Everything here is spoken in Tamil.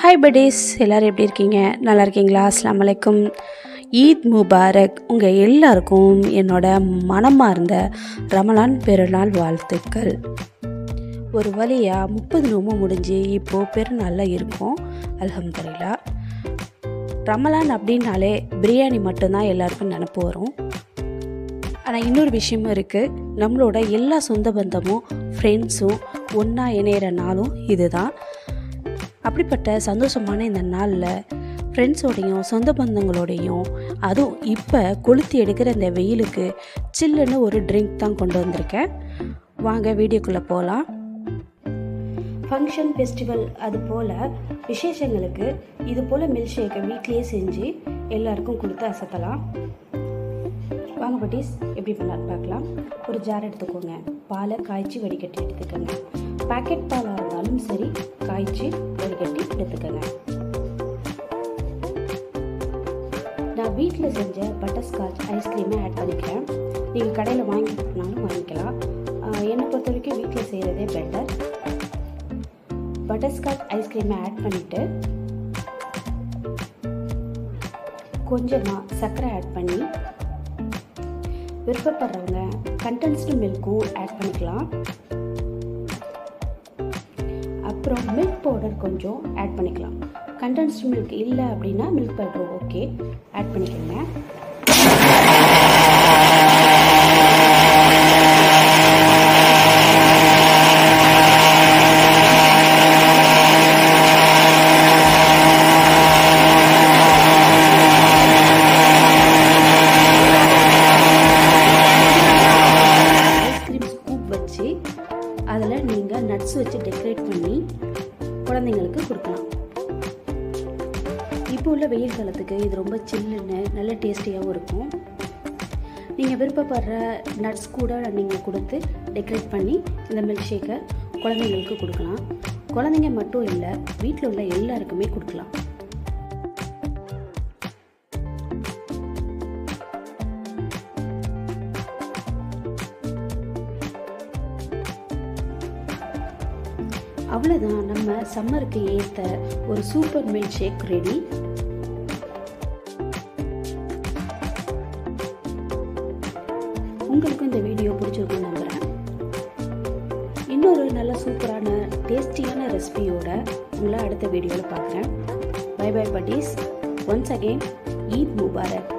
ஹாய் படீஸ், எல்லோரும் எப்படி இருக்கீங்க? நல்லா இருக்கீங்களா? அஸ்ஸலாமு அலைக்கும். ஈத் முபாரக். உங்கள் எல்லாருக்கும் என்னோட மனமார்ந்த ரமலான் பெருநாள் வாழ்த்துக்கள். ஒரு வழியாக 30 நோம்பு முடிஞ்சு இப்போது பெருநாளில் இருக்கும். அல்ஹம்துலில்லாஹ். ரமலான் அப்படின்னாலே பிரியாணி மட்டும்தான் எல்லாருக்கும் நினப்பு வரும். ஆனால் இன்னொரு விஷயமும் இருக்குது. நம்மளோட எல்லா சொந்த பந்தமும் ஃப்ரெண்ட்ஸும் ஒன்றா இணையிற நாளும் இதுதான். அப்படிப்பட்ட சந்தோஷமான இந்த நாளில் ஃப்ரெண்ட்ஸோடையும் சொந்த பந்தங்களோடையும், அதுவும் இப்போ கொளுத்தி எடுக்கிற இந்த வெயிலுக்கு சில்லுன்னு ஒரு ட்ரிங்க் தான் கொண்டு வந்திருக்கேன். வாங்க வீடியோக்குள்ளே போகலாம். ஃபங்க்ஷன், ஃபெஸ்டிவல், அது போல் விசேஷங்களுக்கு இது போல் மில்க் ஷேக்கை வீட்லேயே செஞ்சு எல்லாருக்கும் கொடுத்து அசத்தலாம். வாங்க பட்டீஸ், எப்படி பண்ணலான்னு பார்க்கலாம். ஒரு ஜார் எடுத்துக்கோங்க. பாலை காய்ச்சி வடிகட்டி எடுத்துக்கோங்க. பாக்கெட் பாலாக இருந்தாலும் சரி, காய்ச்சி வடிகட்டி எடுத்துக்கோங்க. நான் வீட்டில் செஞ்ச பட்டர்ஸ்காட்ச் ஐஸ்கிரீமை ஆட் பண்ணிக்கிறேன். நீங்கள் கடையில் வாங்கினாலும் வாங்கிக்கலாம். என்னை பொறுத்த வரைக்கும் வீட்டில் செய்கிறதே பெட்டர். பட்டர்ஸ்காட்ச் ஐஸ்கிரீமை ஆட் பண்ணிவிட்டு கொஞ்சமாக சர்க்கரை ஆட் பண்ணி, விருப்பப்படுறவங்க கண்டென்ஸ்டு மில்க்கும் ஆட் பண்ணிக்கலாம். அப்புறம் மில்க் பவுடர் கொஞ்சம் ஆட் பண்ணிக்கலாம். கண்டென்ஸ்டு மில்க் இல்லை அப்படின்னா மில்க் பவுடர் ஓகே, ஆட் பண்ணிக்கோங்க. அதில் நீங்கள் நட்ஸ் வச்சு டெக்கரேட் பண்ணி குழந்தைங்களுக்கு கொடுக்கலாம். இப்போ உள்ள வெயில் காலத்துக்கு இது ரொம்ப சில்லுன்னு நல்ல டேஸ்டியாகவும் இருக்கும். நீங்கள் விருப்பப்படுற நட்ஸ் கூட நீங்கள் கொடுத்து டெக்கரேட் பண்ணி இந்த மில்க் ஷேக்கை குழந்தைங்களுக்கு கொடுக்கலாம். குழந்தைங்க மட்டும் இல்லை, வீட்டில் உள்ள எல்லாருக்குமே கொடுக்கலாம். அவ்வளோதான், நம்ம சம்மருக்கு ஏற்ற ஒரு சூப்பர் மில்க் ஷேக் ரெடி. உங்களுக்கும் இந்த வீடியோ பிடிச்சிருக்குன்னு நம்புகிறேன். இன்னொரு நல்ல சூப்பரான டேஸ்டியான ரெசிபியோட உங்களை அடுத்த வீடியோவில் பார்க்குறேன். Bye bye buddies. Once again Eid Mubarak.